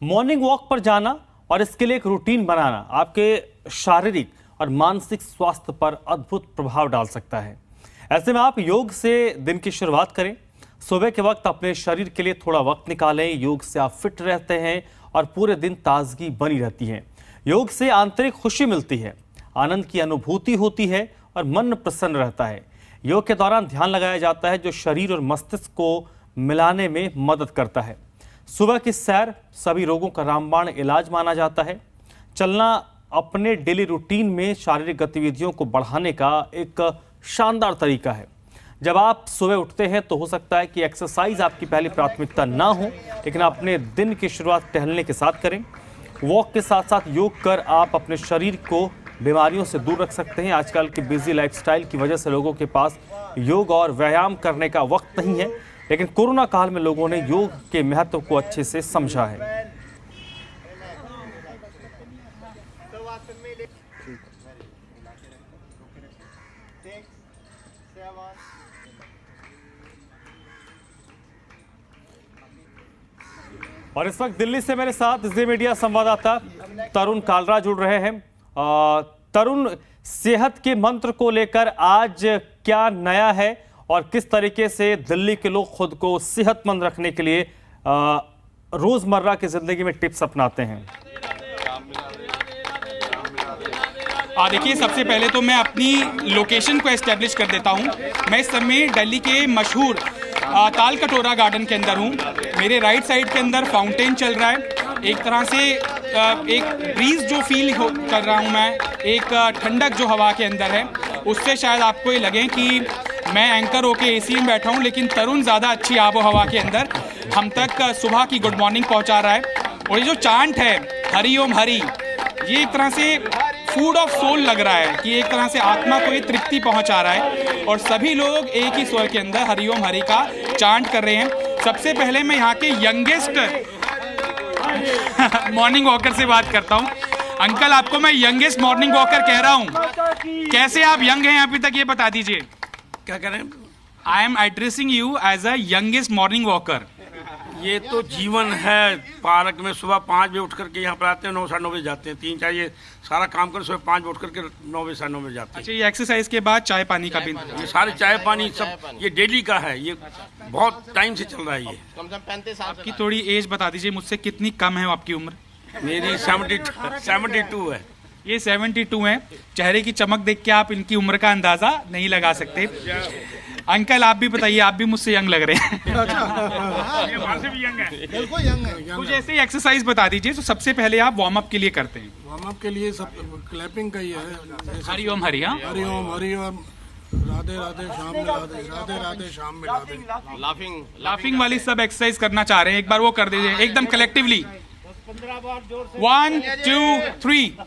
Morning walk पर जाना और इसके लिए एक रूटीन बनाना आपके शारीरिक और मानसिक स्वास्थ्य पर अद्भुत प्रभाव डाल सकता है। ऐसे में आप योग से दिन की शुरुआत करें। सुबह के वक्त अपने शरीर के लिए थोड़ा वक्त निकालें। योग से आप फिट रहते हैं और पूरे दिन ताजगी बनी रहती है। योग से आंतरिक खुशी मिलती है, आनंद की अनुभूति होती है और मन प्रसन्न रहता है। योग के दौरान ध्यान लगाया जाता है जो शरीर और मस्तिष्क को मिलाने में मदद करता है। सुबह की सैर सभी रोगों का रामबाण इलाज माना जाता है। चलना अपने डेली रूटीन में शारीरिक गतिविधियों को बढ़ाने का एक शानदार तरीका है। जब आप सुबह उठते हैं तो हो सकता है कि एक्सरसाइज आपकी पहली प्राथमिकता ना हो, लेकिन अपने दिन की शुरुआत टहलने के साथ करें। वॉक के साथ साथ योग कर आप अपने शरीर को बीमारियों से दूर रख सकते हैं। आजकल की बिजी लाइफस्टाइल की वजह से लोगों के पास योग और व्यायाम करने का वक्त नहीं है, लेकिन कोरोना काल में लोगों ने योग के महत्व को अच्छे से समझा है। और इस वक्त दिल्ली से मेरे साथ जी मीडिया संवाददाता तरुण कालरा जुड़ रहे हैं। तरुण, सेहत के मंत्र को लेकर आज क्या नया है और किस तरीके से दिल्ली के लोग खुद को सेहतमंद रखने के लिए रोजमर्रा की जिंदगी में टिप्स अपनाते हैं? देखिए, सबसे पहले तो मैं अपनी लोकेशन को एस्टेब्लिश कर देता हूं। मैं इस समय दिल्ली के मशहूर ताल कटोरा गार्डन के अंदर हूं। मेरे राइट साइड के अंदर फाउंटेन चल रहा है। एक तरह से एक ब्रीज जो फील कर रहा हूं मैं, एक ठंडक जो हवा के अंदर है, उससे शायद आपको ये लगे कि मैं एंकर होके एसी में बैठा हूं, लेकिन तरुण ज़्यादा अच्छी आबो हवा के अंदर हम तक सुबह की गुड मॉर्निंग पहुंचा रहा है। और ये जो चांट है हरि ओम हरि, ये एक तरह से फूड ऑफ सोल लग रहा है कि एक तरह से आत्मा को ये तृप्ति पहुंचा रहा है। और सभी लोग एक ही स्वर के अंदर हरि ओम हरि का चांट कर रहे हैं। सबसे पहले मैं यहाँ के यंगेस्ट मॉर्निंग वॉकर से बात करता हूँ। अंकल, आपको मैं यंगेस्ट मॉर्निंग वॉकर कह रहा हूँ। कैसे आप यंग हैं अभी तक, ये बता दीजिए। क्या करें? I am addressing you as a youngest morning walker. ये तो जीवन है। पार्क में सुबह 5 बजे उठ करके यहाँ पर आते हैं, 9 साढ़े 9 बजे जाते हैं। 3-4 ये सारा काम कर सुबह 5 बजे उठ करके 9 बजे साढ़े 9 बजे जाते हैं। अच्छा, ये एक्सरसाइज के बाद चाय पानी का भी? ये सारे चाय पानी सब ये डेली का है। ये बहुत टाइम से चल रहा है। ये कम से कम 35 साल। आपकी थोड़ी एज बता दीजिए मुझसे, कितनी कम है आपकी उम्र? मेरी 72 है। ये 72 है। चेहरे की चमक देख के आप इनकी उम्र का अंदाजा नहीं लगा सकते। अंकल, आप भी बताइए, आप भी मुझसे यंग लग रहे हैं। से भी यंग है। बिल्कुल यंग है। कुछ ऐसे ही एक्सरसाइज बता दीजिए तो सबसे पहले आप वार्म अप के लिए करते हैं। वार्म अप के लिए सब क्लैपिंग का ही है। हरि ओम हरि। हाँ, हरि ओम हरि ओम, राधे राधे शाम में राधे, राधे राधे शाम में राधे। लाफिंग वाली सब एक्सरसाइज करना चाह रहे हैं, एक बार वो कर दीजिए एकदम कलेक्टिवली। 1 2 3।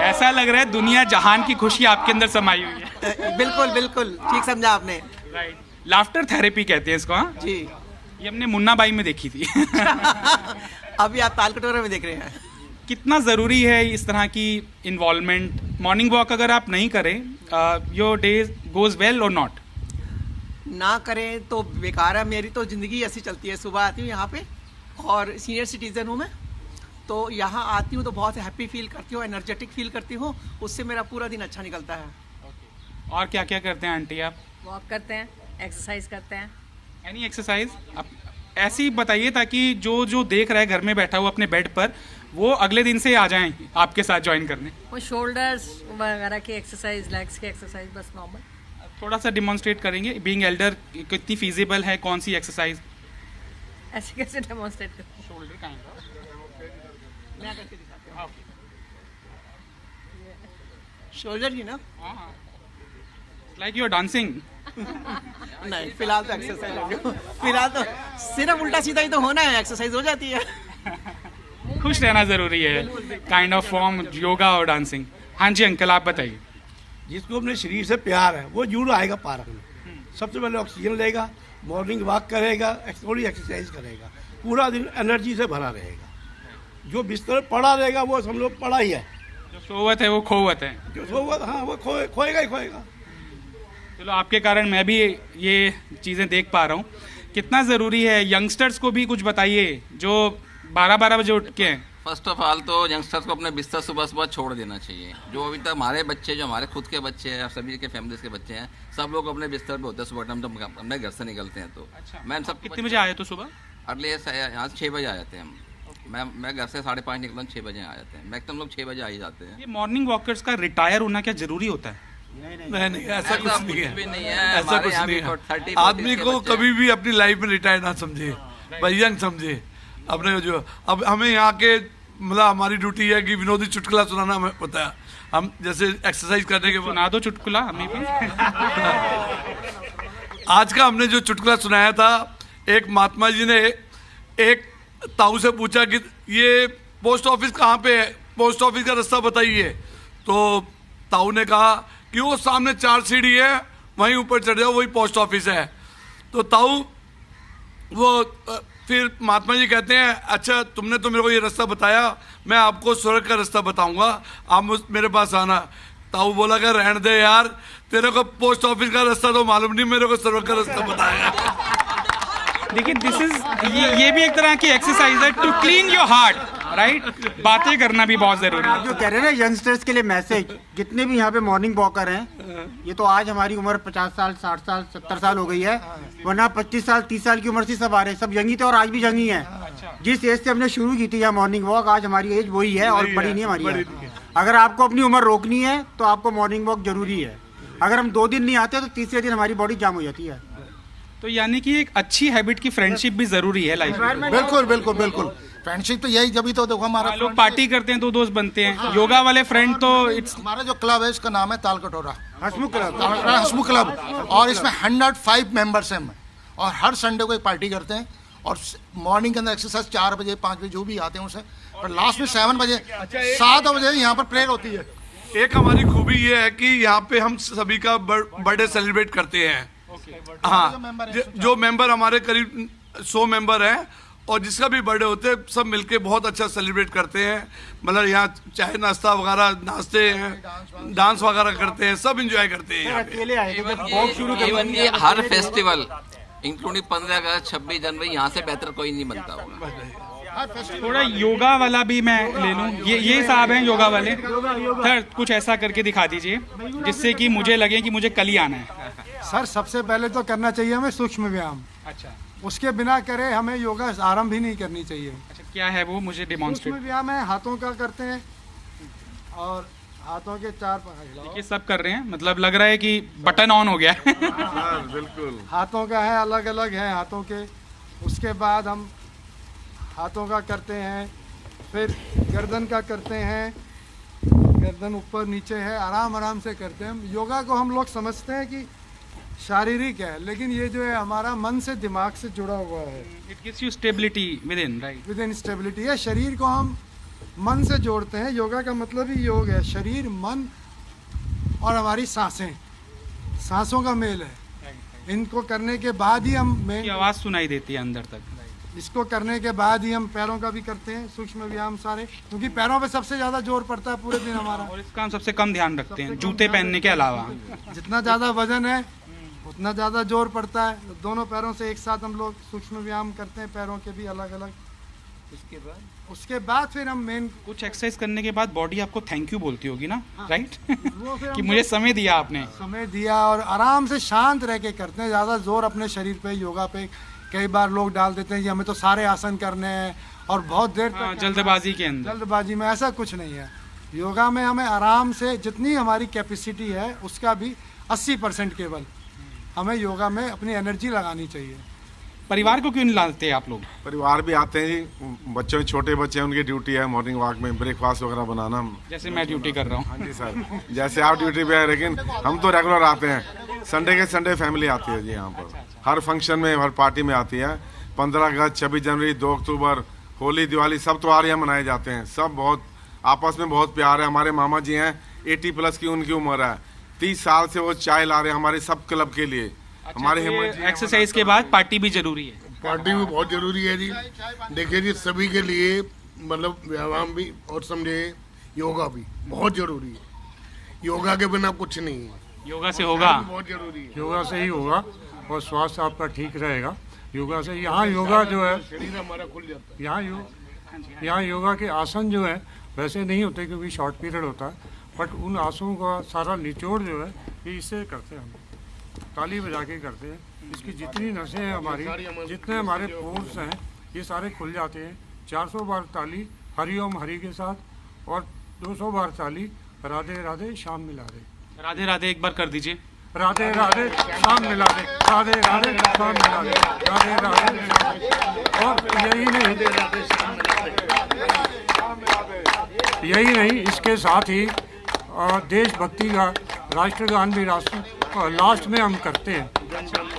ऐसा लग रहा है दुनिया जहान की खुशी आपके अंदर समाई हुई है। बिल्कुल बिल्कुल ठीक समझा आपने। राइट, लाफ्टर थेरेपी कहते हैं इसको। हाँ जी, ये हमने मुन्ना बाई में देखी थी। अभी आप ताल कटोरा में देख रहे हैं। कितना ज़रूरी है इस तरह की इन्वॉल्वमेंट? मॉर्निंग वॉक अगर आप नहीं करें, योर डे गोज वेल और नॉट? ना करें तो बेकार है। मेरी तो ज़िंदगी ऐसी चलती है। सुबह आती हूँ यहाँ पे और सीनियर सिटीज़न हूँ मैं, तो यहाँ आती हूँ तो बहुत हैप्पी फील करती हूँ, एनर्जेटिक फील करती हूँ। उससे मेरा पूरा दिन अच्छा निकलता है। और क्या क्या करते हैं आंटी आप? वॉक करते हैं, एक्सरसाइज करते हैं। एनी एक्सरसाइज आप ऐसी बताइए ताकि जो देख रहा है घर में बैठा हुआ अपने बेड पर, वो अगले दिन से आ जाएं आपके साथ ज्वाइन करने। वो शोल्डर्स वगैरह की एक्सरसाइज, लेग्स की एक्सरसाइज, बस नॉर्मल। थोड़ा सा डिमॉन्स्ट्रेट करेंगे, बीइंग एल्डर कितनी फीजिबल है, कौन सी एक्सरसाइज? ऐसे कैसे डेमोन्स्ट्रेट करते? शोल्डर का मैं करके दिखाती हूँ। शोल्डर की ना? Like you are dancing. नहीं, फिलहाल तो एक्सरसाइज हो गई। फिलहाल तो सिर्फ उल्टा सीधा ही तो होना है, एक्सरसाइज हो जाती है। खुश रहना जरूरी है, काइंड ऑफ फॉर्म योगा और डांसिंग। हाँ जी अंकल, आप बताइए। जिसको अपने शरीर से प्यार है वो जरूर आएगा पार्क में। सबसे पहले ऑक्सीजन लेगा, मॉर्निंग वॉक करेगा, थोड़ी एक्सरसाइज करेगा, पूरा दिन एनर्जी से भरा रहेगा। जो बिस्तर पर पड़ा रहेगा वो हम लोग पड़ा ही है, जो सोवत है वो खोवत है। जो सोवत हाँ वो खोएगा ही खोएगा। चलो आपके कारण मैं भी ये चीज़ें देख पा रहा हूँ। कितना ज़रूरी है, यंगस्टर्स को भी कुछ बताइए जो 12-12 बजे उठ के हैं। फर्स्ट ऑफ ऑल तो यंगस्टर्स को अपने बिस्तर सुबह सुबह छोड़ देना चाहिए। जो अभी तक हमारे बच्चे, जो हमारे खुद के बच्चे हैं, सभी के फैमिलीज के बच्चे हैं, सब लोग अपने बिस्तर पे होते हैं सुबह टाइम, जब अपने घर से निकलते हैं। तो अच्छा, मैं सब कितने बजे आए तो सुबह? अर्ली यहाँ से 6 बजे आ जाते हैं हम। मैं घर से 5:30 निकलता हूँ, 6 बजे आ जाते हैं। मैक्सिमम लोग 6 बजे आ ही जाते हैं। ये मॉर्निंग वॉकर्स का रिटायर होना क्या जरूरी होता है? नहीं, ऐसा कुछ नहीं है, ऐसा कुछ नहीं है। 30-40 आदमी को कभी भी अपनी लाइफ में रिटायर ना समझे, भाई यंग समझे अपने। जो अब हमें यहाँ के मतलब हमारी ड्यूटी है कि विनोदी चुटकुला सुनाना हमें पता है। हम जैसे एक्सरसाइज करने के बाद सुना दो चुटकुला हमें भी। आज का हमने जो चुटकुला सुनाया था, एक महात्मा जी ने एक ताऊ से पूछा कि ये पोस्ट ऑफिस कहाँ पे है, पोस्ट ऑफिस का रास्ता बताइए। तो ताऊ ने कहा कि वो सामने 4 सीढ़ी है, वहीं ऊपर चढ़ जाओ, वही पोस्ट ऑफिस है। तो ताऊ वो फिर महात्मा जी कहते हैं, अच्छा तुमने तो मेरे को ये रास्ता बताया, मैं आपको स्वर्ग का रास्ता बताऊंगा, आप मेरे पास आना। ताऊ बोला कि रहने दे यार, तेरे को पोस्ट ऑफिस का रास्ता तो मालूम नहीं, मेरे को स्वर्ग का रास्ता बताया। देखिए ये भी एक तरह की एक्सरसाइज है to clean your heart, right? बातें करना भी बहुत जरूरी है। जो कह रहे हैं ना यंगस्टर्स के लिए मैसेज, जितने भी यहाँ पे मॉर्निंग वॉकर हैं, ये तो आज हमारी उम्र 50 साल 60 साल 70 साल हो गई है, वरना 25 साल 30 साल की उम्र से सब आ रहे हैं, सब यंगी थे और आज भी यंगी हैं। जिस एज से हमने शुरू की थी यहाँ मॉर्निंग वॉक, आज हमारी एज वही है और बड़ी नहीं हमारी है। अगर आपको अपनी उम्र रोकनी है तो आपको मॉर्निंग वॉक जरूरी है। अगर हम 2 दिन नहीं आते तो तीसरे दिन हमारी बॉडी जाम हो जाती है। तो यानी कि एक अच्छी हैबिट की फ्रेंडशिप भी जरूरी है लाइफ में। बिल्कुल बिल्कुल बिल्कुल, फ्रेंडशिप तो यही, जब तो देखो हमारा लोग पार्टी करते हैं तो दोस्त बनते हैं, योगा वाले फ्रेंड तो इट्स। हमारा जो क्लब है इसका नाम है ताल कटोरा हसमुख क्लब, हसमुख क्लब, और इसमें 105 मेंबर्स हैं और हर संडे को एक पार्टी करते हैं। और मॉर्निंग के अंदर एक्सरसाइज 4 बजे 5 बजे जो भी आते हैं उसे, और लास्ट में 7 बजे 7 बजे यहाँ पर प्रेयर होती है। एक हमारी खूबी ये है कि यहाँ पे हम सभी का बर्थडे सेलिब्रेट करते हैं। हाँ, जो मेंबर हमारे करीब 100 मेंबर हैं, और जिसका भी बर्थडे होते हैं सब मिलके बहुत अच्छा सेलिब्रेट करते हैं। मतलब यहाँ चाय नाश्ता वगैरह, नाश्ते हैं, डांस वगैरह करते हैं, सब एंजॉय करते हैं यहाँ पे। अकेले आए थे जब वॉक शुरू इवन ये हर फेस्टिवल इंक्लूडिंग 15 अगस्त 26 जनवरी, यहाँ से बेहतर कोई नहीं बनता होगा। थोड़ा योगा वाला भी मैं ले लूं, ये साहब हैं योगा वाले, सर कुछ ऐसा करके दिखा दीजिए जिससे कि मुझे लगे कि मुझे कल ही आना है। सर सबसे पहले तो करना चाहिए हमें सूक्ष्म व्यायाम। अच्छा, उसके बिना करे हमें योगा आरंभ ही नहीं करनी चाहिए। अच्छा क्या है वो, मुझे डेमोन्स्ट्रेट। सूक्ष्म व्यायाम है, हाथों का करते हैं और हाथों के 4 पकड़, ये सब कर रहे हैं, मतलब लग रहा है कि बटन ऑन हो गया। बिल्कुल, हाथों का है, अलग अलग है हाथों के। उसके बाद हम हाथों का करते हैं, फिर गर्दन का करते हैं, गर्दन ऊपर नीचे है, आराम आराम से करते हैं। योगा को हम लोग समझते हैं कि शारीरिक है, लेकिन ये जो है हमारा मन से दिमाग से जुड़ा हुआ है। It gives you stability with in, right? With in stability है। शरीर को हम मन से जोड़ते हैं। योगा का मतलब ही योग है, शरीर मन और हमारी सांसें, सांसों का मेल है। इनको करने के बाद ही हम की आवाज़ सुनाई देती है अंदर तक। इसको करने के बाद ही हम पैरों का भी करते हैं सूक्ष्म व्यायाम सारे, क्योंकि पैरों पे सबसे ज़्यादा जोर पड़ता है पूरे दिन हमारा, और इसका हम सबसे कम ध्यान रखते हैं जूते पहनने के अलावा। जितना ज़्यादा वजन है उतना ज़्यादा जोर पड़ता है। दोनों पैरों से एक साथ हम लोग सूक्ष्म व्यायाम करते हैं, पैरों के भी अलग अलग। उसके बाद फिर हम मेन कुछ एक्सरसाइज करने के बाद बॉडी आपको थैंक यू बोलती होगी ना, राइट? वो फिर कि मुझे समय दिया आपने। समय दिया, और आराम से शांत रह के करते हैं। ज़्यादा जोर अपने शरीर पे, योगा पे कई बार लोग डाल देते हैं कि हमें तो सारे आसन करने हैं और बहुत देर तक जल्दबाजी के अंदर। जल्दबाजी में ऐसा कुछ नहीं है। योगा में हमें आराम से, जितनी हमारी कैपेसिटी है उसका भी 80% केवल हमें योगा में अपनी एनर्जी लगानी चाहिए। परिवार को क्यों नहीं लाते आप लोग? परिवार भी आते हैं जी, बच्चों, छोटे बच्चे हैं, उनकी ड्यूटी है मॉर्निंग वॉक में ब्रेकफास्ट वगैरह बनाना। जैसे मैं ड्यूटी कर रहा हूँ। हाँ जी सर, जैसे आप ड्यूटी पे है, लेकिन हम तो रेगुलर आते हैं। संडे के संडे फैमिली आती है जी यहाँ पर। हर फंक्शन में, हर पार्टी में आती है। 15 अगस्त 26 जनवरी 2 अक्टूबर, होली, दिवाली, सब त्योहार यहाँ मनाए जाते हैं। सब बहुत आपस में बहुत प्यार है। हमारे मामा जी हैं, 80+ की उनकी उम्र है। 30 साल से वो चाय ला रहे हैं हमारे सब क्लब के लिए। हमारे एक्सरसाइज के बाद पार्टी भी जरूरी है। पार्टी भी बहुत जरूरी है जी। देखिए जी, सभी के लिए मतलब व्यायाम भी और समझे योगा भी बहुत जरूरी है। योगा के बिना कुछ नहीं है। योगा से होगा, बहुत जरूरी है। योगा से ही होगा और स्वास्थ्य आपका ठीक रहेगा योगा से। यहाँ योगा जो है, शरीर हमारा खुल जाता है। यहाँ योगा के आसन जो है वैसे नहीं होते क्योंकि शॉर्ट पीरियड होता है, बट उन आसनों का सारा निचोड़ जो है ये इससे करते हैं, हम ताली बजा के करते हैं। इसकी जितनी नसें हैं हमारी, जितने हमारे पोर्स हैं, ये सारे खुल जाते हैं। 400 बार ताली हरिओम हरि के साथ और 200 बार ताली राधे राधे श्याम मिला दे। राधे राधे एक बार कर दीजिए। राधे राधे शाम मिला दे, राधे राधे शाम मिला दे, राधे राधे। और यही नहीं, इसके साथ ही देशभक्ति का राष्ट्रगान भी लास्ट में हम करते हैं।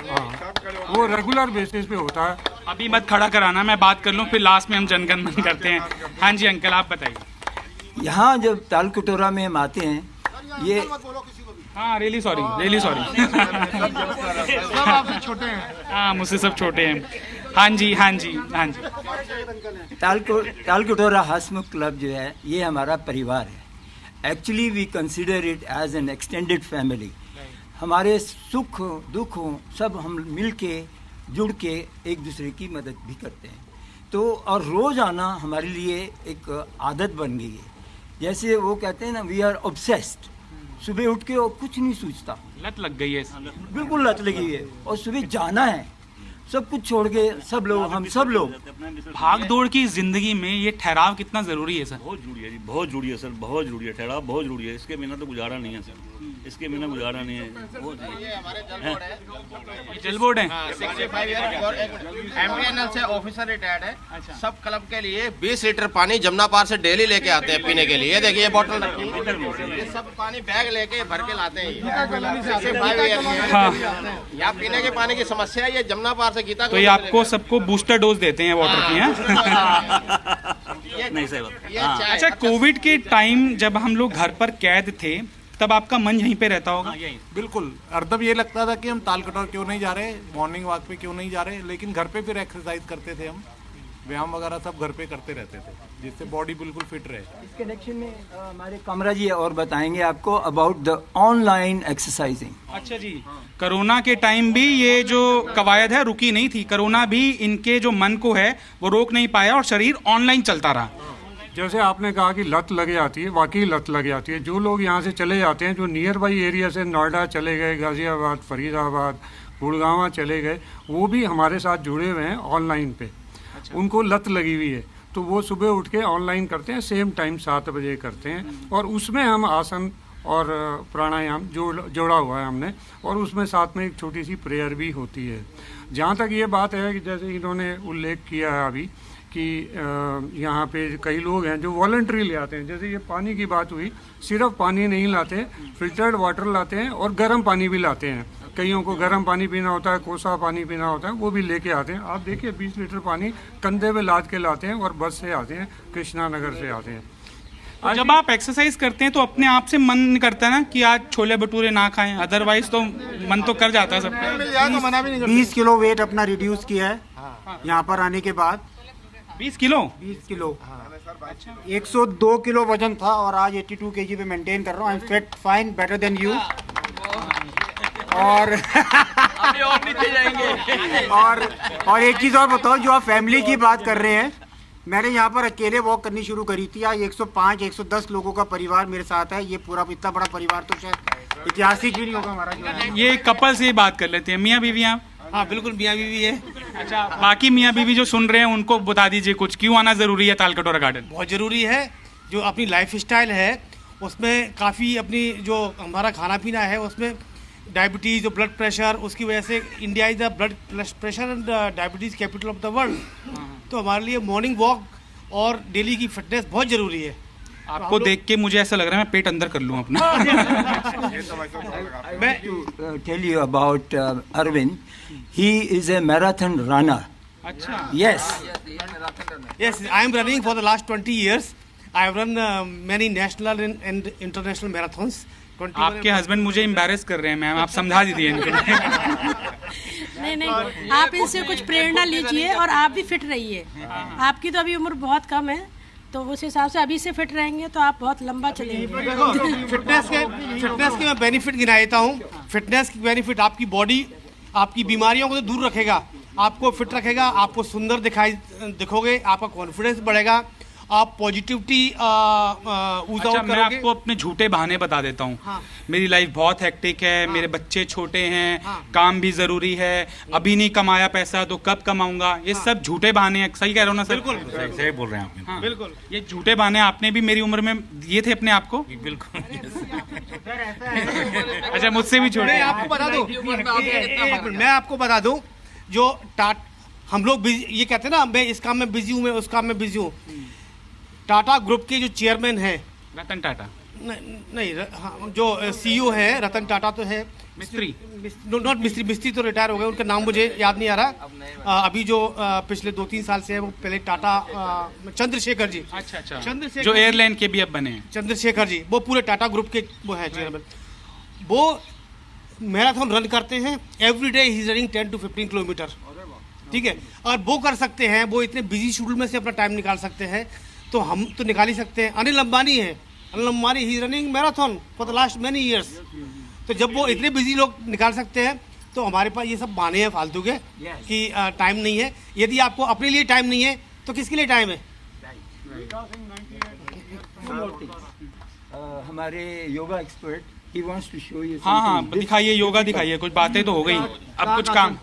हाँ, वो रेगुलर बेसिस पे होता है। अभी मत खड़ा कराना, मैं बात कर लूँ, फिर लास्ट में हम जनगण मन करते हैं। हाँ जी अंकल, आप बताइए। यहाँ जब ताल कटोरा में हम आते हैं, ये हाँ रियली सॉरी सब आपसे छोटे हैं। हाँ मुझसे सब छोटे हैं। हाँ जी। ताल कटोरा हसमुख क्लब जो है ये हमारा परिवार है। Actually we consider it as an extended family. हमारे सुख दुख सब हम मिल के जुड़ के एक दूसरे की मदद भी करते हैं। तो और रोज़ आना हमारे लिए एक आदत बन गई है। जैसे वो कहते हैं ना, वी आर ऑब्सेस्ड। सुबह उठ के और कुछ नहीं सोचता, लत लग गई है। बिल्कुल लत लगी है। और सुबह जाना है, सब कुछ छोड़ के हम सब लोग भाग दौड़ की जिंदगी में ये ठहराव कितना जरूरी है सर? बहुत जरूरी है जी, बहुत जरूरी है सर, बहुत जरूरी है। ठहराव बहुत जरूरी है। इसके बिना तो गुजारा नहीं है सर, इसके बिना गुजारा नहीं है। बहुत जल बोर्ड है, 65 MTNL से ऑफिसर रिटायर्ड है। अच्छा। सब क्लब के लिए 20 लीटर पानी जमुना पार से डेली लेके आते हैं पीने के लिए। देखिए ये बोतल रखी है, ये सब पानी बैग लेके भर के लाते हैं। यहाँ पीने के पानी की समस्या है। ये जमुना पार से गीता तो ये आपको सबको बूस्टर डोज देते हैं वाटर की। नहीं सही बात। अच्छा, कोविड के टाइम जब हम लोग घर पर कैद थे तब आपका मन यहीं पे रहता होगा? बिल्कुल। अर्धम ये लगता था कि हम ताल कटोरा क्यों नहीं जा रहे, मॉर्निंग वॉक पे क्यों नहीं जा रहे, लेकिन घर पे फिर एक्सरसाइज करते थे हम, व्यायाम वगैरह सब घर पे करते रहते थे, जिससे बॉडी बिल्कुल फिट रहे। इस कनेक्शन में हमारे कमरा जी और बताएंगे आपको अबाउट द ऑनलाइन एक्सरसाइजिंग। अच्छा जी, कोरोना के टाइम भी ये जो कवायद है रुकी नहीं थी। कोरोना भी इनके जो मन को है वो रोक नहीं पाया और शरीर ऑनलाइन चलता रहा। जैसे आपने कहा कि लत लग जाती है, वाकई लत लग जाती है। जो लोग यहाँ से चले जाते हैं, जो नियर बाई एरिया से नोएडा चले गए, गाजियाबाद, फरीदाबाद, गुड़गांव चले गए, वो भी हमारे साथ जुड़े हुए हैं ऑनलाइन पे। अच्छा। उनको लत लगी हुई है तो वो सुबह उठ के ऑनलाइन करते हैं, सेम टाइम 7 बजे करते हैं। और उसमें हम आसन और प्राणायाम जोड़ा हुआ है हमने, और उसमें साथ में एक छोटी सी प्रेयर भी होती है। जहाँ तक ये बात है कि जैसे इन्होंने उल्लेख किया है अभी कि यहाँ पे कई लोग हैं जो वॉलंटरी ले आते हैं। जैसे ये पानी की बात हुई, सिर्फ पानी नहीं लाते, फिल्टर्ड वाटर लाते हैं और गर्म पानी भी लाते हैं। कईयों को गर्म पानी पीना होता है, कोसा पानी पीना होता है, वो भी लेके आते हैं। आप देखिए 20 लीटर पानी कंधे पे लाद के लाते हैं और बस से आते हैं, कृष्णा नगर से आते हैं। और जब आप एक्सरसाइज करते हैं तो अपने आप से मन करता है ना कि आज छोले भटूरे ना खाएं, अदरवाइज तो मन तो कर जाता है सबका। 20 किलो वेट अपना रिड्यूस किया है यहाँ पर आने के बाद। 20 किलो? 20 किलो। 102 किलो वजन था और आज 82 kg पे मेंटेन कर रहा हूँ। I am fit, fine, better than you. और अभी और नीचे जाएंगे। और एक चीज़ और बताओ, जो आप फैमिली की बात कर रहे हैं, मैंने यहाँ पर अकेले वॉक करनी शुरू करी थी। आज 105-110 लोगों का परिवार मेरे साथ है। ये पूरा इतना बड़ा परिवार तो शायद ऐतिहासिक भी नहीं होगा हमारा जो है। ये कपल से बात कर लेते हैं। मियाँ बीवी आप? हाँ बिल्कुल, मियाँ बीवी है। अच्छा, बाकी मियाँ बीवी जो सुन रहे हैं उनको बता दीजिए कुछ, क्यों आना ज़रूरी है ताल कटोरा गार्डन? बहुत ज़रूरी है। जो अपनी लाइफ स्टाइल है उसमें काफ़ी अपनी जो हमारा खाना पीना है उसमें डायबिटीज़, जो ब्लड प्रेशर, उसकी वजह से India is the blood pressure and diabetes capital of the world. तो हमारे लिए मॉर्निंग वॉक और डेली की फिटनेस बहुत ज़रूरी है। आपको देख के मुझे ऐसा लग रहा है मैं पेट अंदर कर लूँ अपना। मैं tell you about Arvind, he is a marathon runner. अच्छा। Yes. Yes, I am running for the last 20 years I have run many national and international marathons. आपके हस्बैंड मुझे एम्बैरेस कर रहे हैं मैम, आप समझा दीजिए इनको। नहीं, आप इनसे कुछ प्रेरणा लीजिए और आप भी फिट रहिए। आपकी तो अभी उम्र बहुत कम है, तो उस हिसाब से अभी से फिट रहेंगे तो आप बहुत लंबा चलेंगे। फिटनेस के मैं बेनिफिट गिना देता हूँ। फिटनेस की बेनिफिट, आपकी बॉडी आपकी बीमारियों को तो दूर रखेगा, आपको फिट रखेगा, आपको सुंदर दिखोगे, आपका कॉन्फिडेंस बढ़ेगा, आप पॉजिटिविटी मैं आपको अपने झूठे बहाने बता देता हूँ। हाँ। मेरी लाइफ बहुत हेक्टिक है, मेरे बच्चे छोटे हैं, काम भी जरूरी है, अभी नहीं कमाया पैसा तो कब कमाऊंगा, ये सब झूठे बहाने हैं। सही कह रहे हो ना सर? बिल्कुल सही बोल रहे हैं आप। हाँ। बिल्कुल, ये झूठे बहाने आपने भी मेरी उम्र में दिए थे अपने आप को। बिल्कुल। अच्छा, मुझसे भी छोटे। मैं आपको बता दूं जो हम लोग ये कहते हैं ना, मैं इस काम में बिजी हूँ, मैं उस काम में बिजी हूँ। टाटा ग्रुप के जो चेयरमैन है रतन टाटा, नहीं जो सीईओ है रतन टाटा तो है, मिस्त्री, नॉट मिस्त्री तो रिटायर हो गए, उनका नाम मुझे याद नहीं आ रहा। अभी जो पिछले 2-3 साल से है वो पहले टाटा चंद्रशेखर जी। अच्छा, चंद्रशेखर जो एयरलाइन के भी अब बने हैं। चंद्रशेखर जी वो पूरे टाटा ग्रुप के वो है चेयरमैन। वो मैराथन रन करते हैं every day, he is running 10 to 15 kilometre. ठीक है, और वो कर सकते हैं, वो इतने बिजी शेड्यूल में से अपना टाइम निकाल सकते हैं, तो हम तो निकाल ही सकते हैं। अनिल अंबानी है, Anil Ambani he is running marathon for the last many years. तो जब वो इतने बिजी लोग निकाल सकते हैं तो हमारे पास ये सब बहाने हैं फालतू के कि टाइम नहीं है। यदि आपको अपने लिए टाइम नहीं है तो किसके लिए टाइम है? हमारे yoga expert he wants to show you. हाँ, दिखाइए, योगा दिखाइए। कुछ बातें तो हो गई, अब कुछ काम।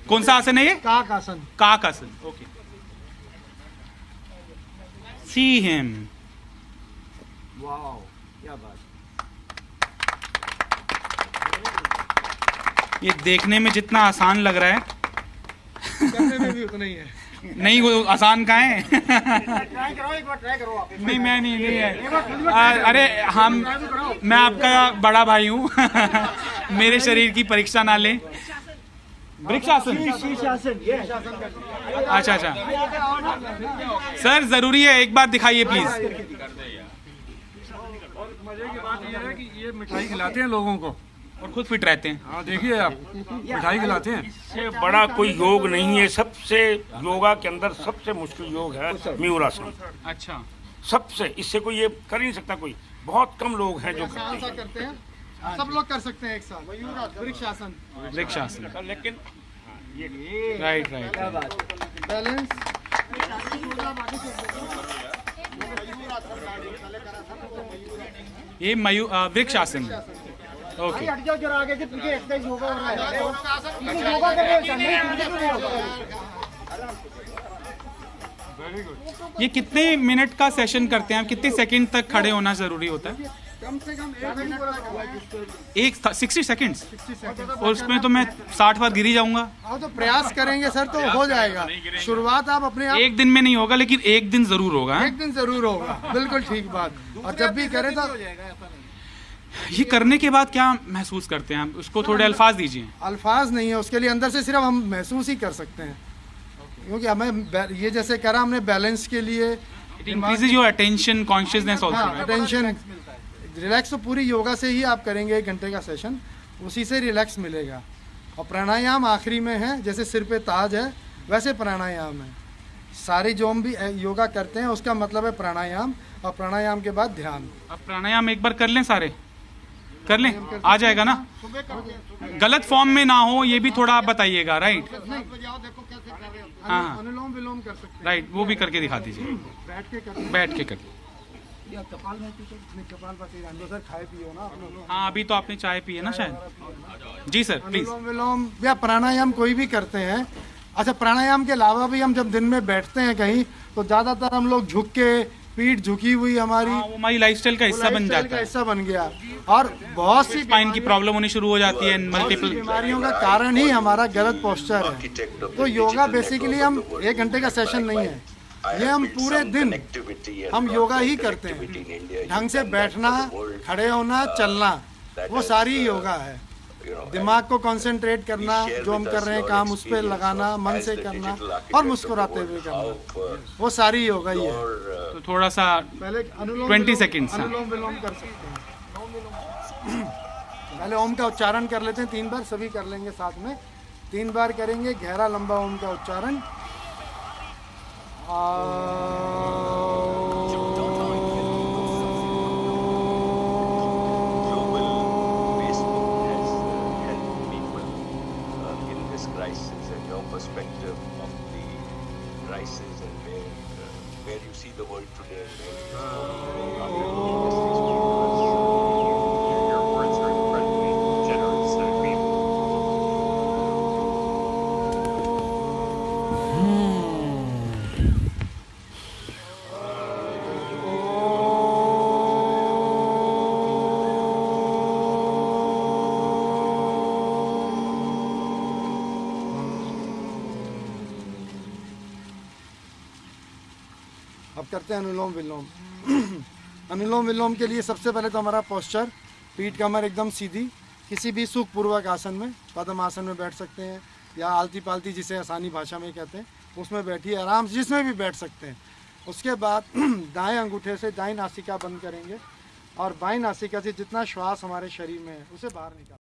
कौन सा आसन है ये? काक आसन। काक आसन, ओके। See him. वाओ, क्या बात। ये देखने में जितना आसान लग रहा है करने में भी उतना ही है। नहीं, वो आसान कहाँ है? ट्राई करो, एक बार ट्राई करो आप। नहीं, मैं नहीं है। अरे मैं आपका बड़ा भाई हूँ। मेरे शरीर की परीक्षा ना लें। वृक्षासन। अच्छा, सर जरूरी है, एक बार दिखाइए प्लीज। मजे की बात ये है कि ये मिठाई खिलाते हैं लोगों को और खुद फिट रहते हैं। हाँ, देखिए आप, मिठाई खिलाते हैं। इससे बड़ा कोई योग नहीं है। सबसे योगा के अंदर सबसे मुश्किल योग है मयूरासन। अच्छा, सबसे, इससे कोई ये कर ही नहीं सकता, कोई बहुत कम लोग हैं जो करते हैं। सब लोग कर सकते हैं एक साथ। वृक्षासन। वृक्षासन, लेकिन राइट। बैलेंस। ये वृक्षासन, ओके। हट जाओ जरा आगे से, पीछे एक्सरसाइज योगा हो रहा है। योगा कर रहे हो। ये कितने मिनट का सेशन करते हैं आप? कितने सेकंड तक खड़े होना जरूरी होता है? कम से कम 1 मिनट। 60 सेकंड्स, और उसमें तो मैं 60 बार गिर ही जाऊंगा। हाँ, तो प्रयास करेंगे सर तो हो जाएगा। शुरुआत आप अपने आप एक दिन में नहीं होगा, लेकिन एक दिन जरूर होगा। एक दिन जरूर होगा, बिल्कुल ठीक बात। और जब भी करें तो ये करने के बाद क्या महसूस करते हैं आप? उसको थोड़े अल्फाज दीजिए। अल्फाज नहीं है उसके लिए, अंदर से सिर्फ हम महसूस ही कर सकते हैं। क्योंकि हमें ये जैसे करा हमने बैलेंस के लिए, increases your attention, consciousness also. Attention, relax तो पूरी योगा से ही आप करेंगे 1 घंटे का सेशन, उसी से रिलैक्स मिलेगा। और प्राणायाम आखिरी में है, जैसे सिर पे ताज है वैसे प्राणायाम है। सारी जो हम भी योगा करते हैं उसका मतलब है प्राणायाम, और प्राणायाम के बाद ध्यान। अब प्राणायाम एक बार कर लें, सारे कर लें, आ जाएगा ना? गलत फॉर्म में ना हो, ये भी थोड़ा आप बताइएगा। राइट, हाँ, अनुलोम विलोम कर सकते हैं। राइट, वो भी करके दिखा दीजिए। बैठ के कर। कपालभाति सर, खाए पियो ना आप लोग। हाँ, अभी तो आपने चाय पी है ना शायद। जी सर, प्लीज। अनुलोम विलोम या प्राणायाम कोई भी करते हैं। अच्छा, प्राणायाम के अलावा भी हम जब दिन में बैठते हैं कहीं, तो ज्यादातर हम लोग झुक के, पीठ झुकी हुई हमारी, वो हमारी लाइफस्टाइल का हिस्सा बन जाता है। हिस्सा बन गया। और बहुत सी स्पाइन की प्रॉब्लम होनी शुरू हो जाती है, मल्टीपल बीमारियों का कारण ही हमारा गलत पोस्चर है। तो योगा बेसिकली हम 1 घंटे का सेशन नहीं है, ये हम पूरे दिन हम योगा ही करते हैं। ढंग से बैठना, खड़े होना, चलना, वो सारी योगा है। दिमाग को कंसंट्रेट करना, जो हम कर रहे हैं काम उस पर लगाना, मन से करना और मुस्कुराते हुए करना, वो सारी योगा ही है। तो थोड़ा सा पहले 20 सेकेंड्स अनुलोम विलोम कर सकते हैं। पहले ओम का उच्चारण कर लेते हैं 3 बार, सभी कर लेंगे साथ में। 3 बार करेंगे गहरा लंबा ओम का उच्चारण। crisis and your perspective of the crisis and where you see the world today and where it is going. Your words are incredibly generous and we अब करते हैं अनुलोम विलोम। अनुलोम विलोम के लिए सबसे पहले तो हमारा पोस्चर, पीठ कमर एकदम सीधी, किसी भी सुखपूर्वक आसन में, पद्म आसन में बैठ सकते हैं या आलती पालती जिसे आसानी भाषा में कहते हैं, उसमें बैठिए आराम से, जिसमें भी बैठ सकते हैं। उसके बाद दाएं अंगूठे से दाएं नासिका बंद करेंगे और बाएं नासिका से जितना श्वास हमारे शरीर में है उसे बाहर निकाल